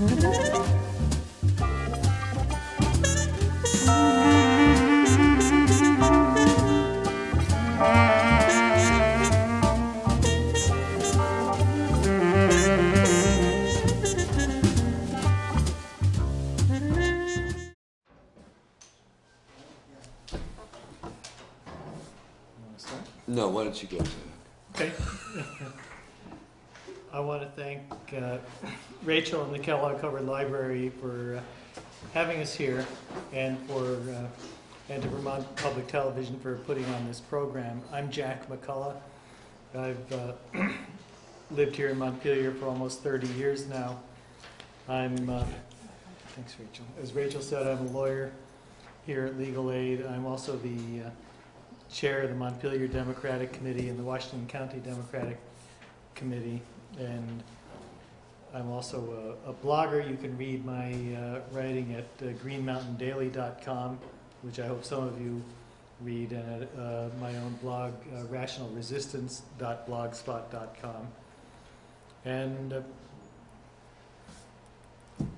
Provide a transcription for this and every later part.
No, why don't you go to it? Okay. I want to thank Rachel and the Kellogg Hubbard Library for having us here, and to Vermont Public Television for putting on this program. I'm Jack McCullough. I've lived here in Montpelier for almost 30 years now. Thanks, Rachel. As Rachel said, I'm a lawyer here at Legal Aid. I'm also the chair of the Montpelier Democratic Committee and the Washington County Democratic Committee, and I'm also a blogger. You can read my writing at greenmountaindaily.com, which I hope some of you read, and at my own blog, rationalresistance.blogspot.com. And turn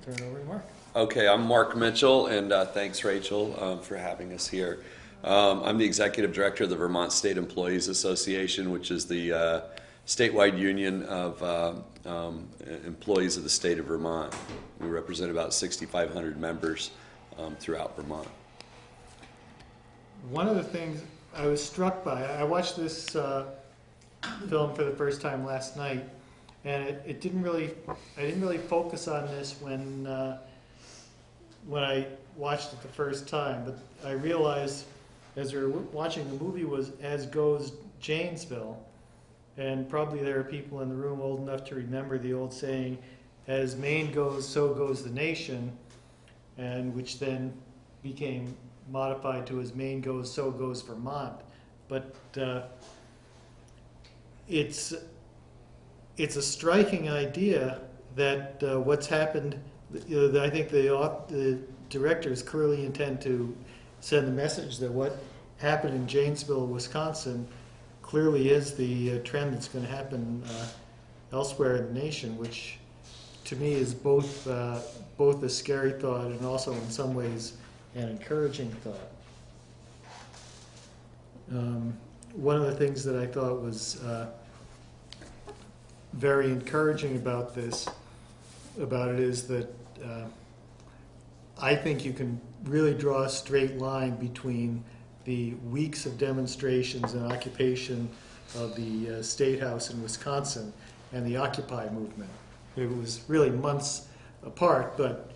it over to Mark. Okay, I'm Mark Mitchell, and thanks, Rachel, for having us here. I'm the executive director of the Vermont State Employees Association, which is the statewide union of employees of the state of Vermont. We represent about 6,500 members throughout Vermont. One of the things I was struck by, I watched this film for the first time last night, and I didn't really focus on this when I watched it the first time, but I realized as we were watching the movie was As Goes Janesville, and probably there are people in the room old enough to remember the old saying, as Maine goes, so goes the nation, and which then became modified to as Maine goes, so goes Vermont. But it's a striking idea that what's happened, I think the directors clearly intend to send the message that what happened in Janesville, Wisconsin, clearly is the trend that's going to happen elsewhere in the nation, which to me is both a scary thought and also in some ways an encouraging thought. One of the things that I thought was very encouraging about it is that I think you can really draw a straight line between the weeks of demonstrations and occupation of the State House in Wisconsin and the Occupy movement. It was really months apart, but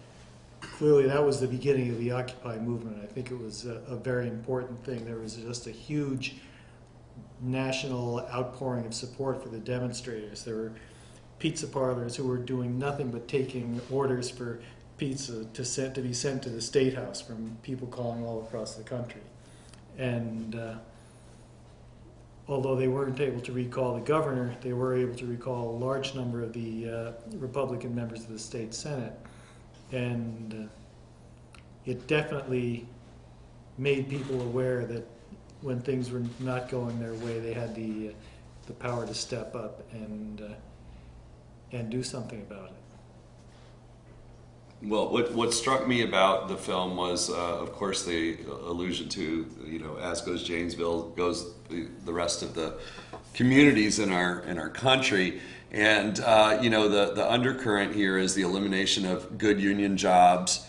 clearly that was the beginning of the Occupy movement. I think it was a very important thing. There was just a huge national outpouring of support for the demonstrators. There were pizza parlors who were doing nothing but taking orders for pizza to be sent to the State House from people calling all across the country. And although they weren't able to recall the governor, they were able to recall a large number of the Republican members of the state Senate. And it definitely made people aware that when things were not going their way, they had the power to step up and do something about it. Well, what struck me about the film was, of course, the allusion to, as goes Janesville, goes the rest of the communities in our country, and the undercurrent here is the elimination of good union jobs,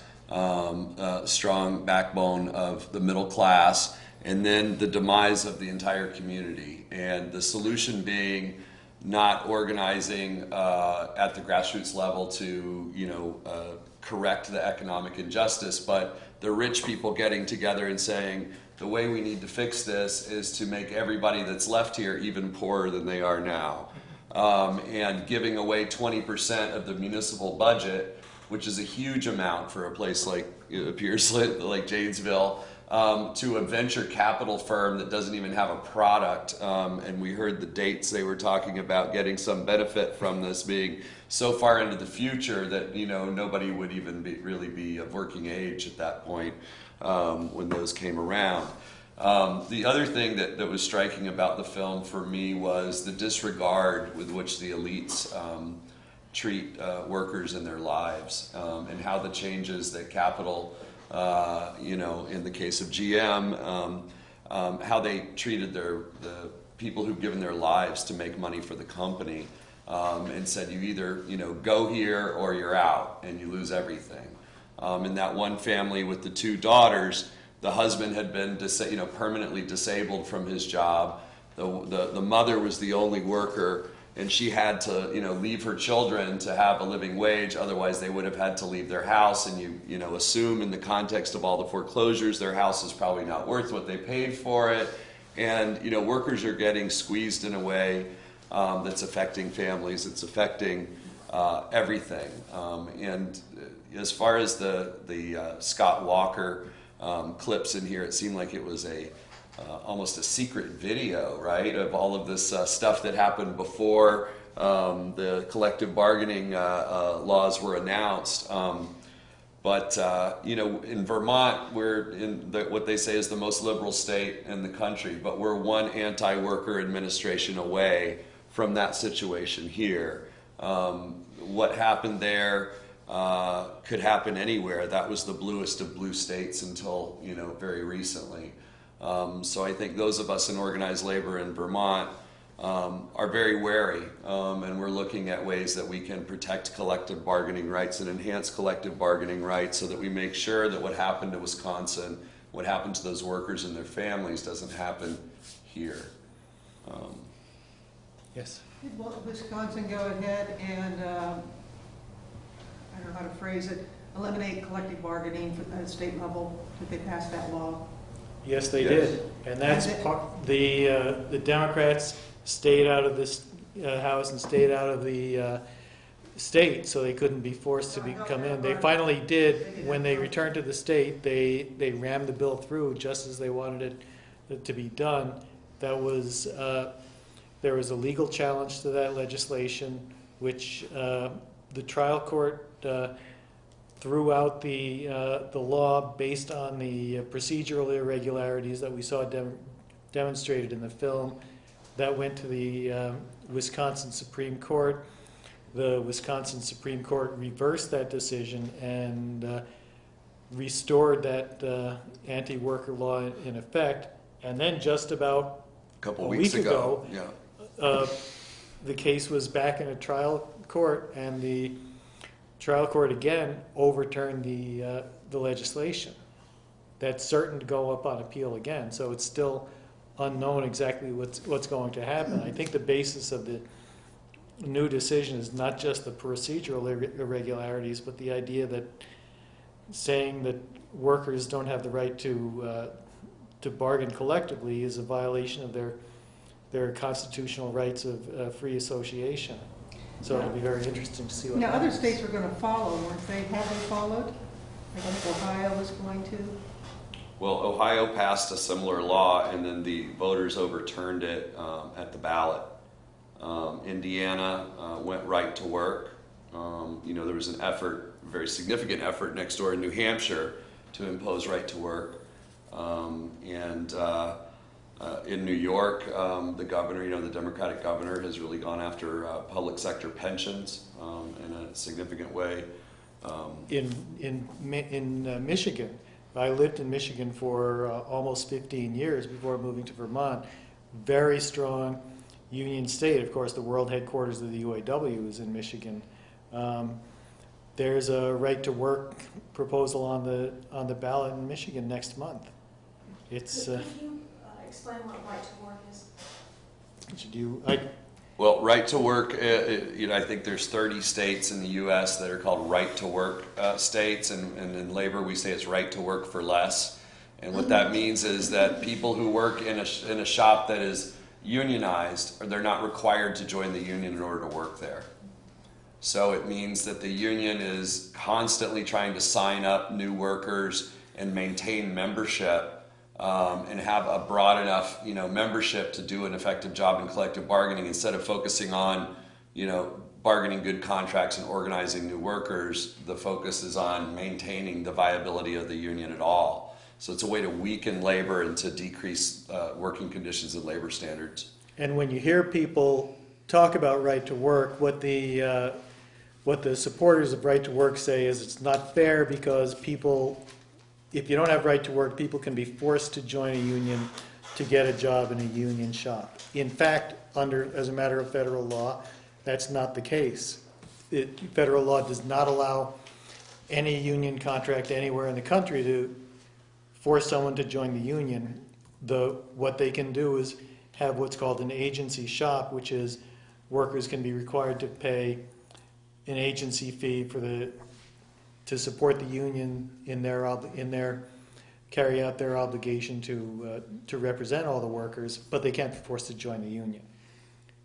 strong backbone of the middle class, and then the demise of the entire community, and the solution being not organizing at the grassroots level to correct the economic injustice, but the rich people getting together and saying the way we need to fix this is to make everybody that's left here even poorer than they are now, and giving away 20% of the municipal budget, which is a huge amount for a place like it appears like Janesville, to a venture capital firm that doesn't even have a product. And we heard the dates they were talking about getting some benefit from this being so far into the future that nobody would even really be of working age at that point when those came around. The other thing that was striking about the film for me was the disregard with which the elites treat workers in their lives, and how the changes that Capital, in the case of GM, how they treated the people who've given their lives to make money for the company, and said you either go here or you're out and you lose everything. In that one family with the two daughters, the husband had been permanently disabled from his job. The mother was the only worker, and she had to leave her children to have a living wage. Otherwise, they would have had to leave their house. And you assume in the context of all the foreclosures, their house is probably not worth what they paid for it. And workers are getting squeezed in a way that's affecting families. It's affecting everything. And as far as the Scott Walker clips in here, it seemed like it was almost a secret video, right, of all of this stuff that happened before the collective bargaining laws were announced. But in Vermont, we're in what they say is the most liberal state in the country, but we're one anti-worker administration away from that situation here. What happened there could happen anywhere. That was the bluest of blue states until very recently. So I think those of us in organized labor in Vermont are very wary, and we're looking at ways that we can protect collective bargaining rights and enhance collective bargaining rights so that we make sure that what happened to Wisconsin, what happened to those workers and their families doesn't happen here. Yes. Did Wisconsin go ahead and, I don't know how to phrase it, eliminate collective bargaining at the state level? Did they pass that law? Yes, they Yes. did, and that's the Democrats stayed out of this House and stayed out of the state, so they couldn't be forced to come in. They finally did. When they returned to the state, they rammed the bill through just as they wanted it to be done. That was there was a legal challenge to that legislation, which the trial court threw out the law based on the procedural irregularities that we saw demonstrated in the film. That went to the Wisconsin Supreme Court. The Wisconsin Supreme Court reversed that decision and restored that anti-worker law in effect. And then just about A couple a weeks week ago, yeah. the case was back in a trial court, and the trial court again overturned the legislation. That's certain to go up on appeal again, so it's still unknown exactly what's going to happen. I think the basis of the new decision is not just the procedural irregularities, but the idea that saying that workers don't have the right to bargain collectively is a violation of their constitutional rights of free association. So it'll be very interesting to see what Now, happens. other states were going to follow, weren't they? Have they followed? I think Ohio was going to. Well, Ohio passed a similar law, and then the voters overturned it at the ballot. Indiana went right to work. There was an effort, a very significant effort next door in New Hampshire to impose right to work. In New York, the governor, the Democratic governor, has really gone after public sector pensions in a significant way. In Michigan, I lived in Michigan for almost 15 years before moving to Vermont. Very strong union state. Of course, the world headquarters of the UAW is in Michigan. There's a right to work proposal on the ballot in Michigan next month. It's. Could you explain what right to work is? Well, right to work, I think there's 30 states in the U.S. that are called right to work states, and in labor we say it's right to work for less. And what that means is that people who work in a shop that is unionized, they're not required to join the union in order to work there. So it means that the union is constantly trying to sign up new workers and maintain membership. And have a broad enough, membership to do an effective job in collective bargaining, instead of focusing on, bargaining good contracts and organizing new workers. The focus is on maintaining the viability of the union at all. So it's a way to weaken labor and to decrease working conditions and labor standards. And when you hear people talk about right to work, what the what the supporters of right to work say is it's not fair because people, if you don't have right to work, people can be forced to join a union to get a job in a union shop. In fact, as a matter of federal law, that's not the case. Federal law does not allow any union contract anywhere in the country to force someone to join the union. What they can do is have what's called an agency shop, which is workers can be required to pay an agency fee to support the union in their carry out their obligation to represent all the workers, but they can't be forced to join the union.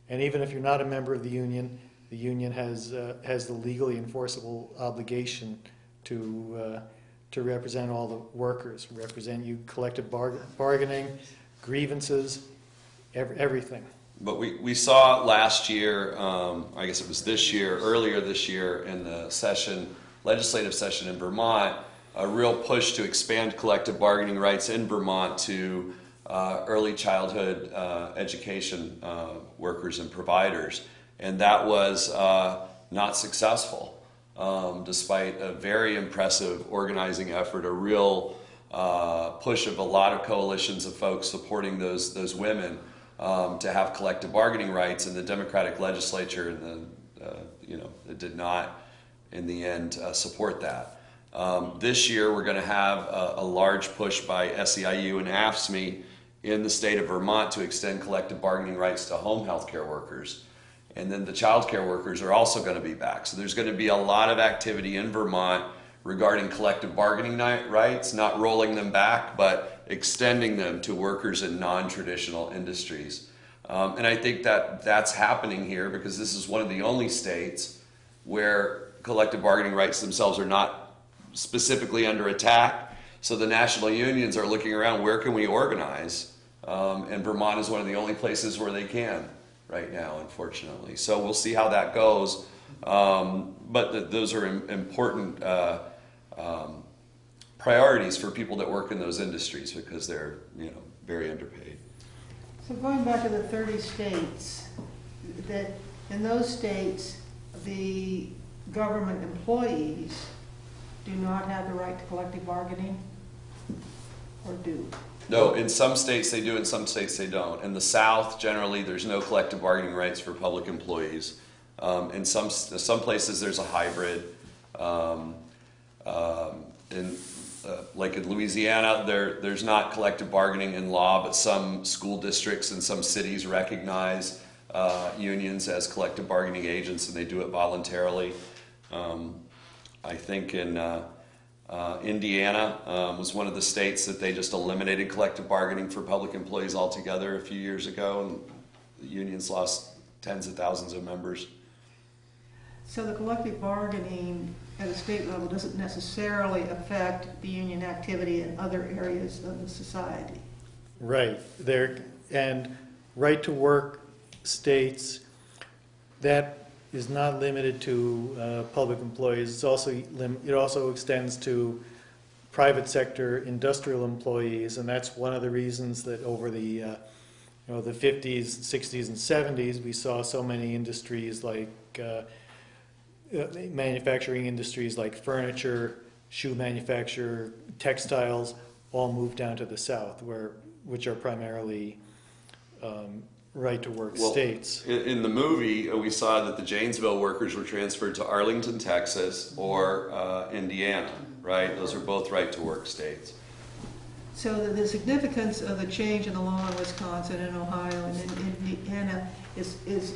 And even if you're not a member of the union has the legally enforceable obligation to represent all the workers, represent you, collective bargaining, grievances, everything. But we saw last year, I guess it was this year, earlier this year in the legislative session in Vermont, a real push to expand collective bargaining rights in Vermont to early childhood education workers and providers. And that was not successful, despite a very impressive organizing effort, a real push of a lot of coalitions of folks supporting those women to have collective bargaining rights, and the Democratic legislature it did not, in the end, support that. This year, we're going to have a large push by SEIU and AFSCME in the state of Vermont to extend collective bargaining rights to home health care workers. And then the child care workers are also going to be back. So there's going to be a lot of activity in Vermont regarding collective bargaining rights, not rolling them back, but extending them to workers in non-traditional industries. And I think that's happening here because this is one of the only states where collective bargaining rights themselves are not specifically under attack. So the national unions are looking around, where can we organize? And Vermont is one of the only places where they can right now, unfortunately. So we'll see how that goes. But those are important priorities for people that work in those industries because they're very underpaid. So going back to the 30 states, that in those states, the government employees do not have the right to collective bargaining, or do? No, in some states they do, in some states they don't. In the South, generally, there's no collective bargaining rights for public employees. In some places, there's a hybrid. Like in Louisiana, there's not collective bargaining in law, but some school districts and some cities recognize unions as collective bargaining agents, and they do it voluntarily. I think in Indiana was one of the states that they just eliminated collective bargaining for public employees altogether a few years ago, and the unions lost tens of thousands of members. So the collective bargaining at a state level doesn't necessarily affect the union activity in other areas of the society. Right. And right to work states, that is not limited to public employees. It also extends to private sector industrial employees, and that's one of the reasons that over the the 50s, 60s, and 70s we saw so many industries like manufacturing industries like furniture, shoe manufacture, textiles, all moved down to the South, which are primarily right-to-work states. In the movie, we saw that the Janesville workers were transferred to Arlington, Texas, or Indiana, right? Those are both right-to-work states. So the significance of the change in the law in Wisconsin and Ohio and in Indiana is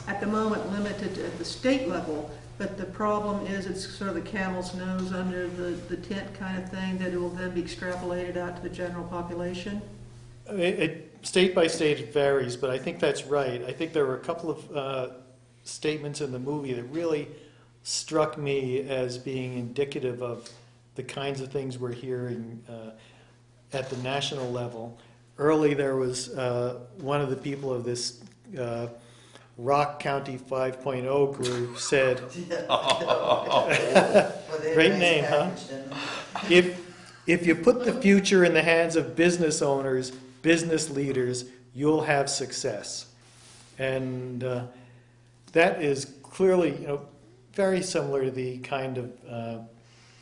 at the moment limited at the state level, but the problem is it's sort of the camel's nose under the tent kind of thing, that it will then be extrapolated out to the general population? State by state it varies, but I think that's right. I think there were a couple of statements in the movie that really struck me as being indicative of the kinds of things we're hearing at the national level. Early there was one of the people of this Rock County 5.0 group said, great name, huh? If you put the future in the hands of business owners, business leaders, you'll have success. And that is clearly, very similar to the kind of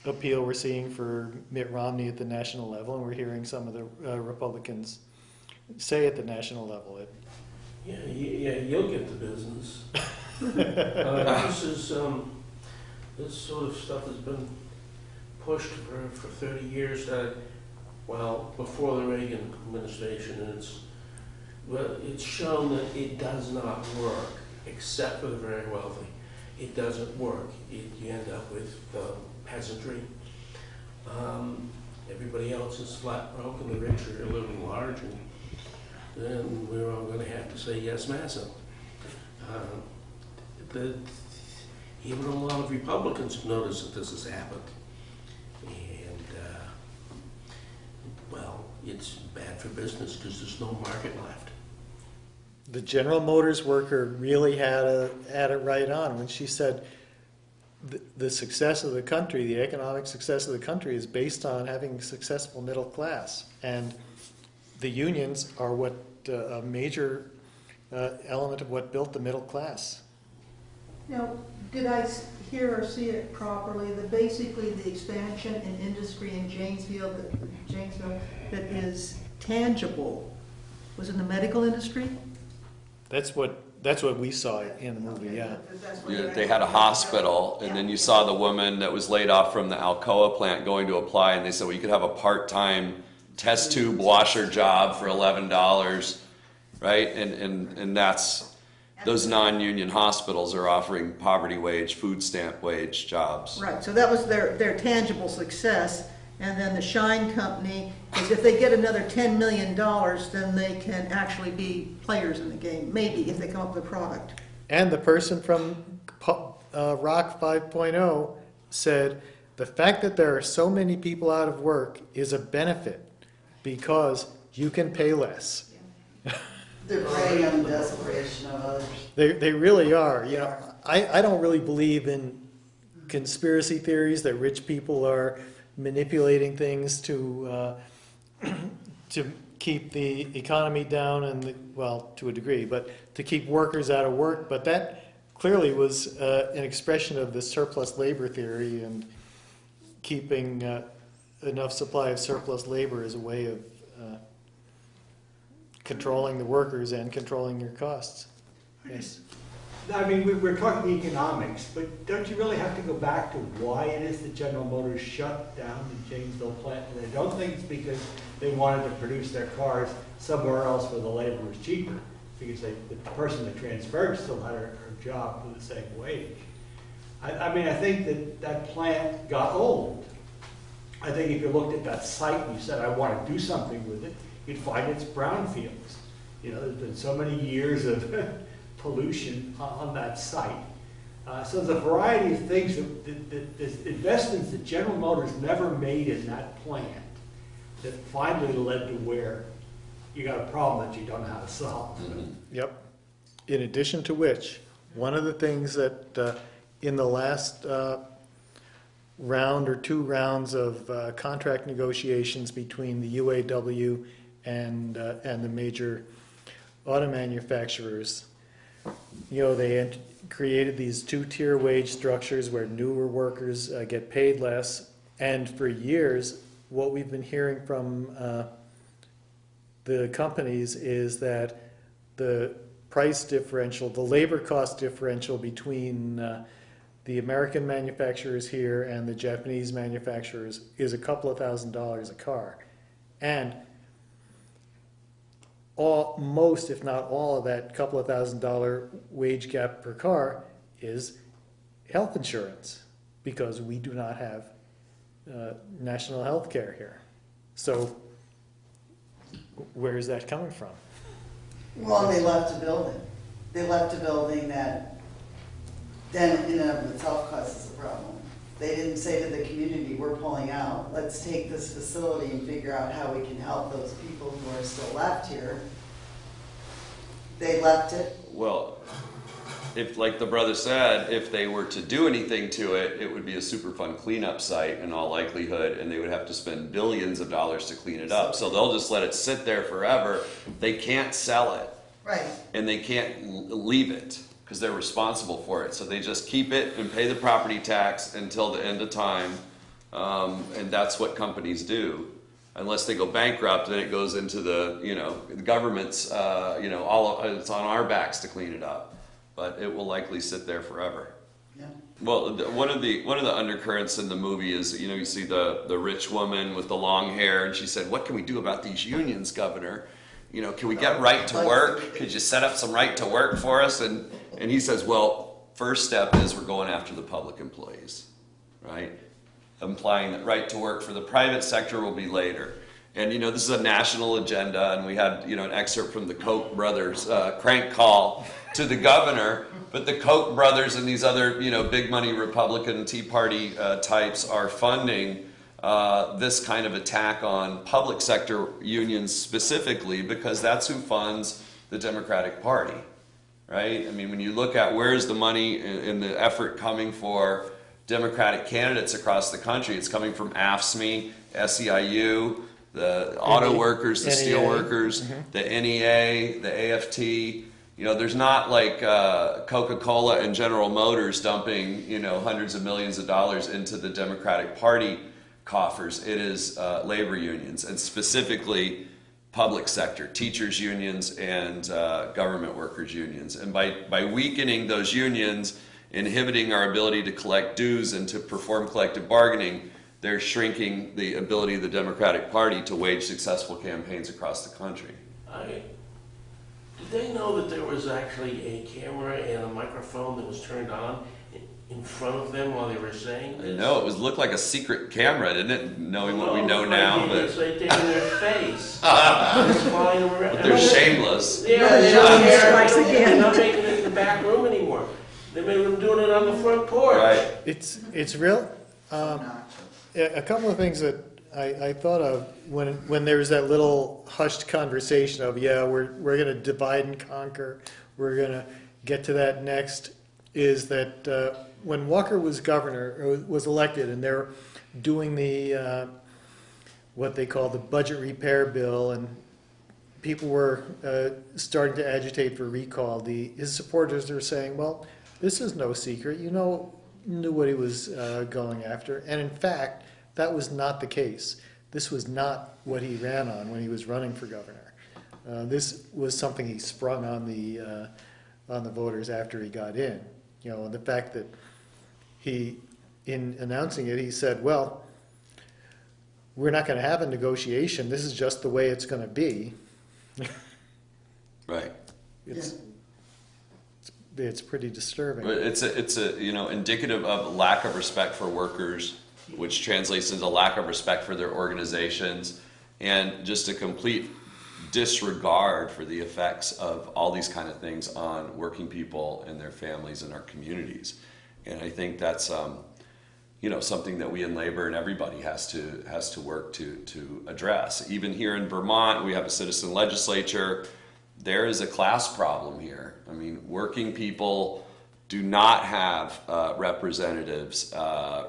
appeal we're seeing for Mitt Romney at the national level, and we're hearing some of the Republicans say at the national level. You'll get the business. This sort of stuff has been pushed for 30 years. Before the Reagan administration, and it's shown that it does not work, except for the very wealthy. It doesn't work. You end up with peasantry. Everybody else is flat broke, and the rich are living large, and then we're all going to have to say yes, massa. Even a lot of Republicans have noticed that this has happened. And, it's bad for business because there's no market left. The General Motors worker really had it right on when she said the success of the country, the economic success of the country, is based on having a successful middle class. And the unions are a major element of what built the middle class. Now, did I hear or see it properly, that basically the expansion in industry in Janesville that is tangible was in the medical industry? That's what we saw in the movie, yeah. They had a hospital, and then you saw the woman that was laid off from the Alcoa plant going to apply, and they said, well, you could have a part-time test tube washer job for $11, right? And that's, those non-union hospitals are offering poverty wage, food stamp wage jobs. Right, so that was their tangible success. And then the Shine Company is, if they get another $10 million, then they can actually be players in the game, maybe, if they come up with a product. And the person from Rock 5.0 said, the fact that there are so many people out of work is a benefit because you can pay less. They're preying on the desperation of others. They really are. You know, I don't really believe in conspiracy theories that rich people are manipulating things to keep the economy down and to a degree, but to keep workers out of work. But that clearly was an expression of the surplus labor theory, and keeping enough supply of surplus labor as a way of controlling the workers and controlling your costs. Yes. I mean, we're talking economics, but don't you really have to go back to why it is that General Motors shut down the Janesville plant? And I don't think it's because they wanted to produce their cars somewhere else where the labor was cheaper, because the person that transferred still had her job for the same wage. I mean, I think that plant got old. I think if you looked at that site and you said, I want to do something with it, you'd find it's brownfields. You know, there's been so many years of pollution on that site. So there's a variety of things that investments that General Motors never made in that plant that finally led to where you got a problem that you don't know how to solve. Mm-hmm. Yep. In addition to which, one of the things that in the last round or two rounds of contract negotiations between the UAW and the major auto manufacturers, you know, they created these two-tier wage structures where newer workers get paid less. And for years, what we've been hearing from the companies is that the price differential, the labor cost differential between the American manufacturers here and the Japanese manufacturers is a couple of $1,000s a car. And most, if not all, of that couple of $1,000 wage gap per car is health insurance, because we do not have national health care here. So where is that coming from? Well, they left a building. They left a building that then in and of itself causes a problem. They didn't say to the community, we're pulling out. Let's take this facility and figure out how we can help those people who are still left here. They left it. Well, if, like the brother said, if they were to do anything to it, it would be a Superfund cleanup site in all likelihood, and they would have to spend billions of dollars to clean it up. So they'll just let it sit there forever. They can't sell it. Right. And they can't leave it. because they're responsible for it. So they just keep it and pay the property tax until the end of time, and that's what companies do. Unless they go bankrupt, then it goes into the, the government's, it's on our backs to clean it up. But it will likely sit there forever. Yeah. Well, one of the undercurrents in the movie is, you see the rich woman with the long hair, and she said, "What can we do about these unions, Governor? Can we get right to work? Could you set up some right to work for us?" And he says, "Well, first step is we're going after the public employees, right? Implying that right to work for the private sector will be later." And this is a national agenda, and we had an excerpt from the Koch brothers crank call to the governor. But the Koch brothers and these other big money Republican Tea Party types are funding this kind of attack on public sector unions specifically, because that's who funds the Democratic Party, right? I mean, when you look at where's the money in the effort coming for Democratic candidates across the country, it's coming from AFSCME, SEIU, the auto workers, the steel workers, the NEA, the AFT. There's not like Coca-Cola and General Motors dumping, hundreds of millions of dollars into the Democratic Party coffers. It is labor unions, and specifically public sector, teachers unions and government workers unions. And by weakening those unions, inhibiting our ability to collect dues and to perform collective bargaining, they're shrinking the ability of the Democratic Party to wage successful campaigns across the country. Did they know that there was actually a camera and a microphone that was turned on in front of them while they were saying this? No, looked like a secret camera, didn't it? Knowing what we know now, but it's right there in their face. It's flying around. But they're shameless. They're not making it in the back room anymore. They made them doing it on the front porch. Right. It's real. A couple of things that I thought of when there was that little hushed conversation of, we're going to divide and conquer, we're going to get to that next, is that when Walker was governor, or was elected, and they're doing the what they call the budget repair bill, and people were starting to agitate for recall, his supporters are saying, well, this is no secret, knew what he was going after, and in fact, that was not the case. This was not what he ran on when he was running for governor. This was something he sprung on the voters after he got in. And the fact that in announcing it, he said, "Well, we're not going to have a negotiation. This is just the way it's going to be." Right. It's pretty disturbing. But it's indicative of lack of respect for workers, which translates into lack of respect for their organizations, and just a complete disregard for the effects of all these kind of things on working people and their families and our communities. And I think that's something that we in labor and everybody has to work to address. Even here in Vermont, we have a citizen legislature. There is a class problem here. I mean, working people do not have representatives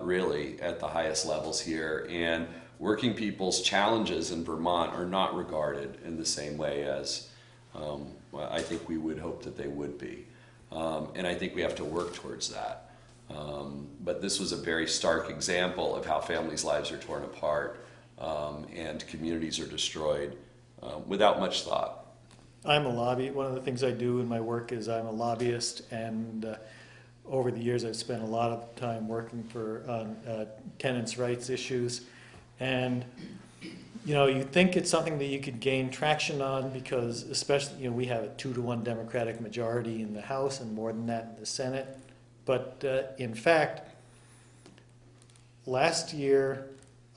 really at the highest levels here, and working people's challenges in Vermont are not regarded in the same way as I think we would hope that they would be. And I think we have to work towards that. But this was a very stark example of how families' lives are torn apart and communities are destroyed without much thought. I'm a lobbyist. One of the things I do in my work is I'm a lobbyist, and over the years I've spent a lot of time working on tenants' rights issues. And you think it's something that you could gain traction on because, especially, we have a 2-to-1 Democratic majority in the House and more than that in the Senate. But in fact, last year,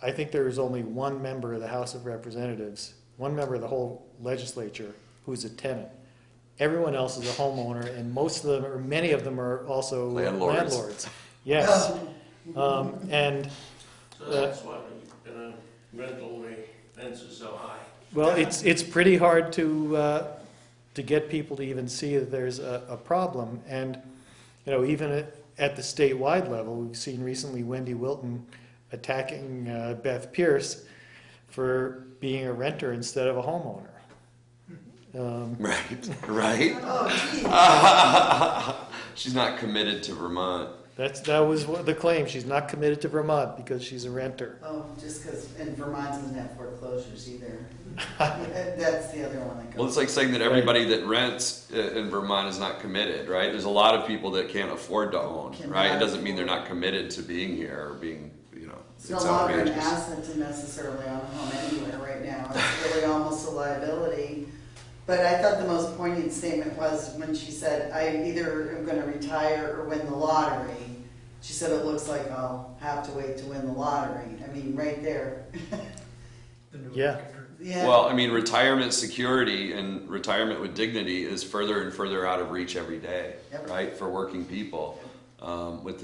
I think there was only one member of the House of Representatives, one member of the whole legislature, who's a tenant. Everyone else is a homeowner, and most of them, or many of them, are also landlords. Yes. And so that's why rental rents are so high. Well, it's pretty hard to get people to even see that there's a problem. And even at the statewide level, we've seen recently Wendy Wilton attacking Beth Pierce for being a renter instead of a homeowner. Right. Oh, geez. she's not committed to Vermont. That was the claim. She's not committed to Vermont because she's a renter. Oh, just because, and Vermont doesn't have foreclosures either. Yeah, that's the other one that goes. Well, it's like saying that everybody that rents in Vermont is not committed, right? There's a lot of people that can't afford to own, right? It doesn't mean they're not committed to being here or being, you know, It's it's no longer an outrageous. asset to necessarily own a home anywhere right now. It's really almost a liability. But I thought the most poignant statement was when she said, I either am gonna retire or win the lottery. She said, it looks like I'll have to wait to win the lottery. I mean, right there. Yeah. Yeah. Well, I mean, retirement security and retirement with dignity is further and further out of reach every day, Yep. right, for working people. With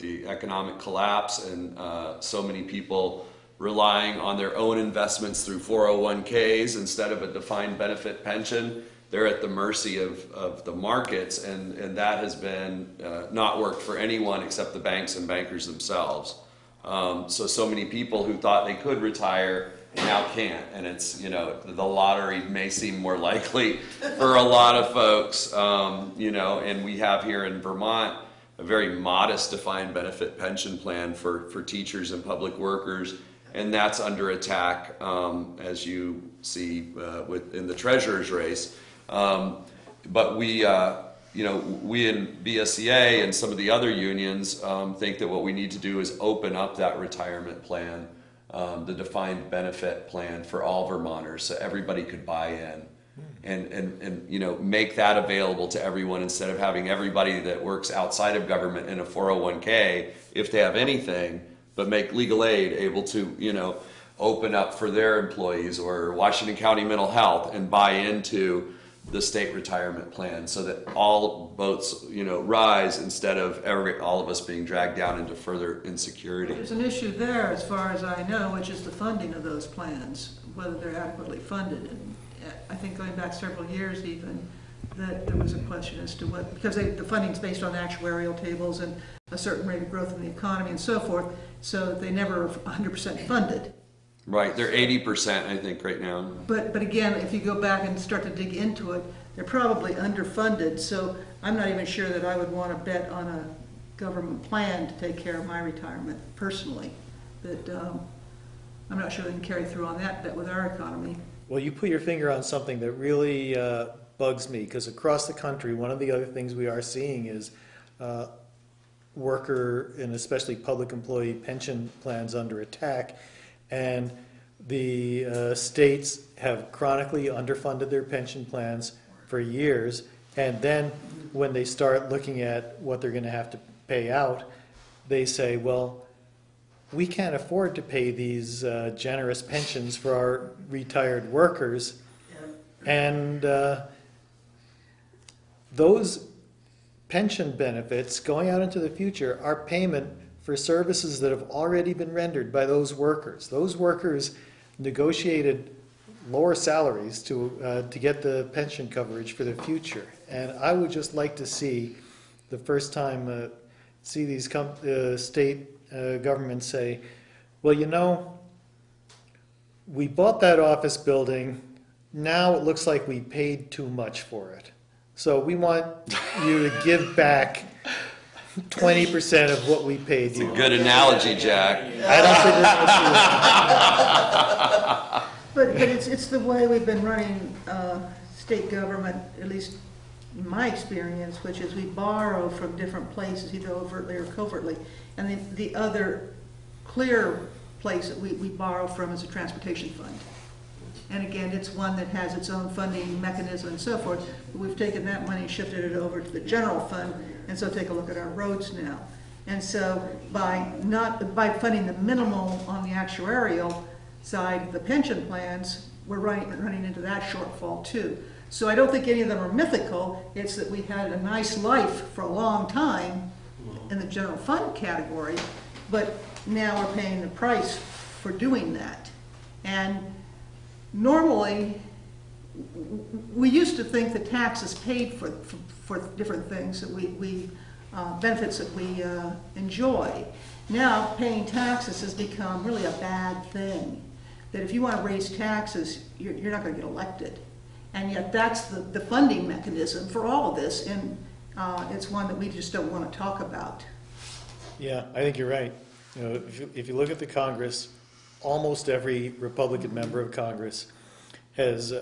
the economic collapse and so many people relying on their own investments through 401ks instead of a defined benefit pension, they're at the mercy of the markets, and that has been not worked for anyone except the banks and bankers themselves. So many people who thought they could retire now can't, and it's, you know, the lottery may seem more likely for a lot of folks, you know, and we have here in Vermont a very modest defined benefit pension plan for teachers and public workers, and that's under attack, as you see in the treasurer's race. But we, you know, we in BSEA and some of the other unions think that what we need to do is open up that retirement plan, the defined benefit plan for all Vermonters, so everybody could buy in, and you know, make that available to everyone instead of having everybody that works outside of government in a 401k, if they have anything, but make legal aid able to, you know, open up for their employees, or Washington County Mental Health, and buy into the state retirement plan, so that all boats, you know, rise instead of all of us being dragged down into further insecurity. There's an issue there, as far as I know, which is the funding of those plans, whether they're adequately funded. And I think going back several years even, that there was a question as to what, because the funding's based on actuarial tables and a certain rate of growth in the economy and so forth, so they never are 100% funded. Right, they're 80%, I think, right now. But again, if you go back and start to dig into it, they're probably underfunded, so I'm not even sure that I would want to bet on a government plan to take care of my retirement personally. That I'm not sure they can carry through on that bet with our economy. Well, you put your finger on something that really bugs me, because across the country, one of the other things we are seeing is worker and especially public employee pension plans under attack, and the states have chronically underfunded their pension plans for years, and then when they start looking at what they're going to have to pay out, they say, well, we can't afford to pay these generous pensions for our retired workers. And those pension benefits going out into the future are payment for services that have already been rendered by those workers. Those workers negotiated lower salaries to get the pension coverage for the future. And I would just like to see, the first time, see these state governments say, well, you know, we bought that office building, now it looks like we paid too much for it. So we want you to give back 20% of what we paid you. Good analogy, Jack. I don't think But it's the way we've been running state government, at least in my experience, which is we borrow from different places, either overtly or covertly. And the other clear place that we borrow from is a transportation fund. And again, it's one that has its own funding mechanism and so forth. But we've taken that money and shifted it over to the general fund, and so take a look at our roads now. And so by funding the minimal on the actuarial side, the pension plans, we're running into that shortfall too. So I don't think any of them are mythical. It's that we had a nice life for a long time in the general fund category, but now we're paying the price for doing that. And normally, we used to think that taxes paid for different things that we benefits that we enjoy. Now, paying taxes has become really a bad thing. That if you want to raise taxes, you're not going to get elected. And yet that's the funding mechanism for all of this. And It's one that we just don't want to talk about. Yeah, I think you're right. You know, if you look at the Congress, almost every Republican member of Congress has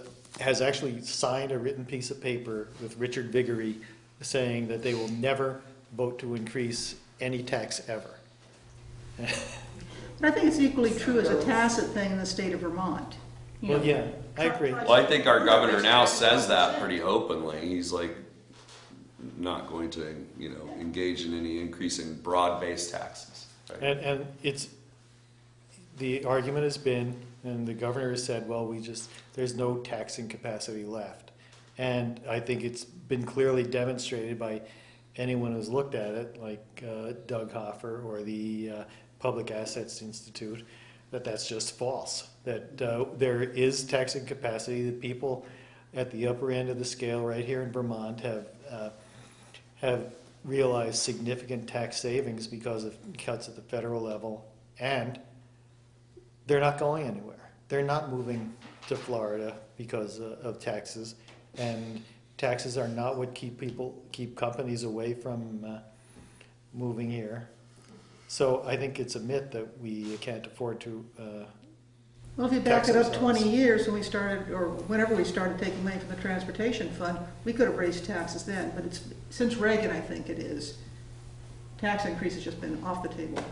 actually signed a written piece of paper with Richard Viguerie saying that they will never vote to increase any tax ever. But I think it's equally true as a tacit thing in the state of Vermont. You Well, know, yeah, I agree. Well, I think our governor now says that pretty openly. He's like not going to, you know, engage in any increase in broad-based taxes. Right? And it's, the argument has been, and the governor has said, well, there's no taxing capacity left. And I think it's been clearly demonstrated by anyone who's looked at it, like Doug Hoffer or the Public Assets Institute, that that's just false. That there is taxing capacity. The people at the upper end of the scale right here in Vermont have realized significant tax savings because of cuts at the federal level, and they're not going anywhere. They're not moving to Florida because of taxes, and taxes are not what keep companies away from moving here. So I think it's a myth that we can't afford to. well, if you back tax it up ourselves. 20 years when we started, or whenever we started taking money from the transportation fund, we could have raised taxes then. But it's since Reagan, I think it is, tax increase has just been off the table.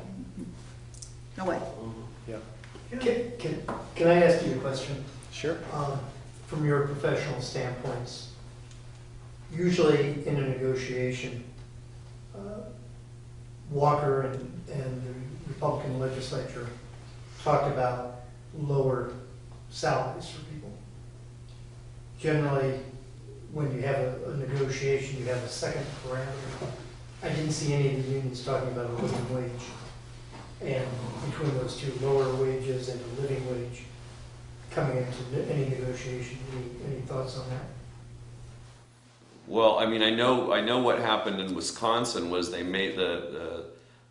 No way. Yeah, Can I ask you a question? sure. From your professional standpoints, usually in a negotiation, Walker and the Republican legislature talked about lower salaries for people. Generally, when you have a negotiation, you have a second parameter. I didn't see any of the unions talking about a living wage. And between those two, lower wages and a living wage, coming into any negotiation, any thoughts on that? Well, I mean, I know what happened in Wisconsin was they made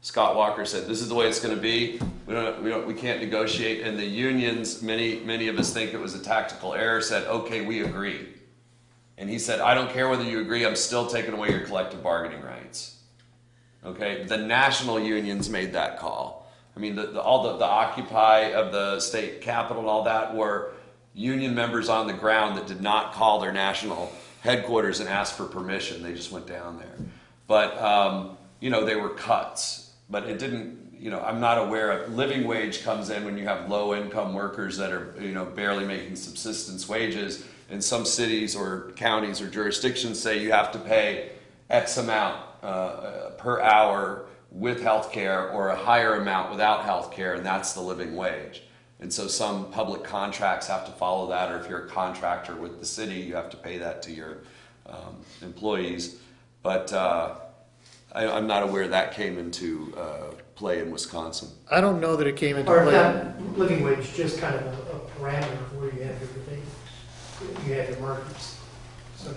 Scott Walker said, this is the way it's going to be. We can't negotiate. And the unions, many of us think it was a tactical error, said, okay, we agree. And he said, I don't care whether you agree, I'm still taking away your collective bargaining rights. Okay, the national unions made that call. I mean, all the Occupy of the state capitol and all that were union members on the ground that did not call their national headquarters and ask for permission. They just went down there. But, you know, they were cuts. But it didn't, you know, I'm not aware of, living wage comes in when you have low income workers that are, you know, barely making subsistence wages. And some cities or counties or jurisdictions say you have to pay X amount per hour with health care or a higher amount without health care, and that's the living wage. And so some public contracts have to follow that, or if you're a contractor with the city, you have to pay that to your employees. But I'm not aware that came into play in Wisconsin. I don't know that it came into Or if play. that living wage just kind of a parameter where you have everything, you have your markets. So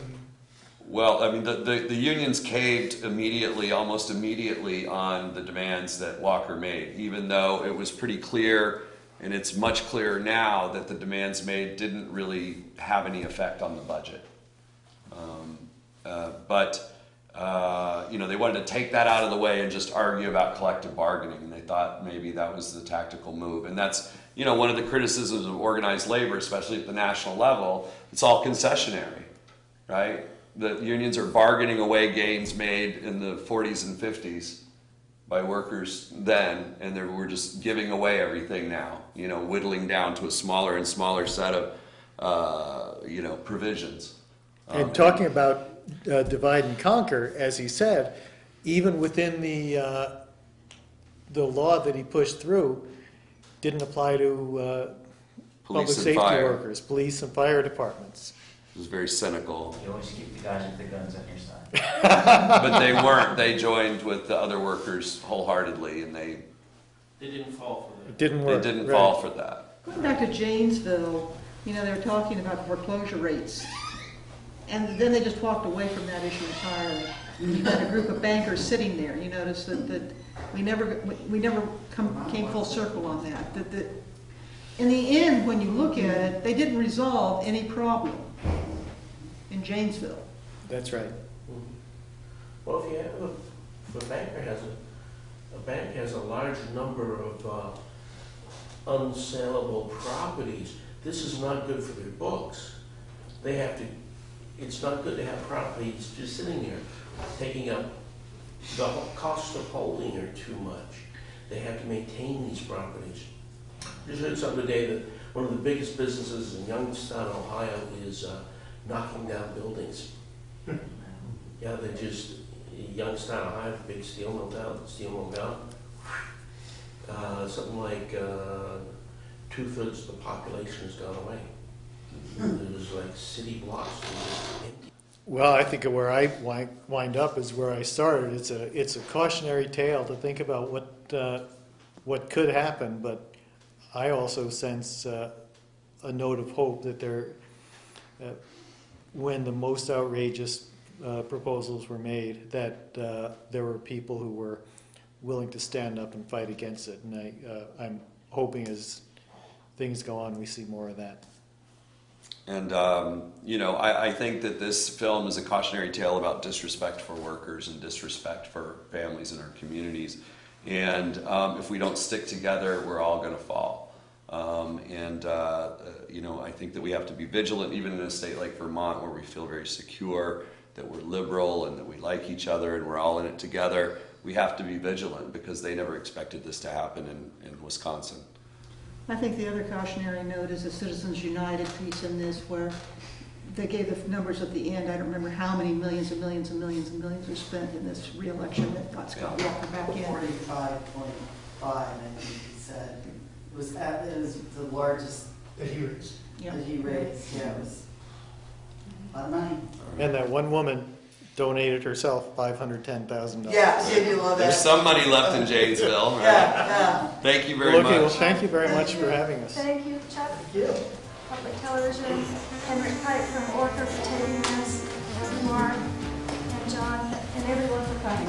Well, I mean, the unions caved immediately, almost immediately, on the demands that Walker made, even though it was pretty clear, and it's much clearer now, that the demands made didn't really have any effect on the budget. You know, they wanted to take that out of the way and just argue about collective bargaining, and they thought maybe that was the tactical move. And that's, you know, one of the criticisms of organized labor, especially at the national level. It's all concessionary, right? The unions are bargaining away gains made in the 40s and 50s by workers then, and we're just giving away everything now, you know, whittling down to a smaller and smaller set of, you know, provisions. And talking about divide and conquer, as he said, even within the law that he pushed through, didn't apply to public Police and safety fire. workers, police and fire departments. It was very cynical. You always keep the guys with the guns on your side. But they weren't. They joined with the other workers wholeheartedly, and they didn't fall for It that. didn't work. didn't right. fall for that. Going back to Janesville, you know, they were talking about foreclosure rates. And then they just walked away from that issue entirely. You had a group of bankers sitting there. You notice that we never came full circle on that. That in the end, when you look at it, they didn't resolve any problem in Janesville. That's right. Well, if you have if a bank has a large number of unsaleable properties, this is not good for their books. They have to, it's not good to have properties just sitting there, taking up, the cost of holding are too much. They have to maintain these properties. Just heard something today that one of the biggest businesses in Youngstown, Ohio is knocking down buildings. Yeah, they just, Youngstown, Ohio, the big steel mill down. Something like 2/3 of the population has gone away. There's like city blocks that are just empty. Well, I think where I wind up is where I started. It's a cautionary tale to think about what could happen, but I also sense a note of hope that when the most outrageous proposals were made, that there were people who were willing to stand up and fight against it, and I'm hoping as things go on we see more of that. And, I think that this film is a cautionary tale about disrespect for workers and disrespect for families in our communities. And if we don't stick together, we're all going to fall. I think that we have to be vigilant, even in a state like Vermont, where we feel very secure, that we're liberal and that we like each other and we're all in it together. We have to be vigilant because they never expected this to happen in Wisconsin. I think the other cautionary note is the Citizens United piece in this, where they gave the numbers at the end. I don't remember how many millions and millions and millions and millions were spent in this re-election that got Scott Walker back in. 45.5, I think he said. It was the largest That he raised. Yeah. that he raised. Yeah, it was a lot of money. And that one woman donated herself $510,000. Yeah, did you love There's that? some money left in Janesville, right? Yeah, Thank you very Okay, well, much. thank you very much for having us. Thank you, Chuck, Yeah. Public Television, Henrik Pike from Orca for taking us, Mark, and John, and everyone for coming.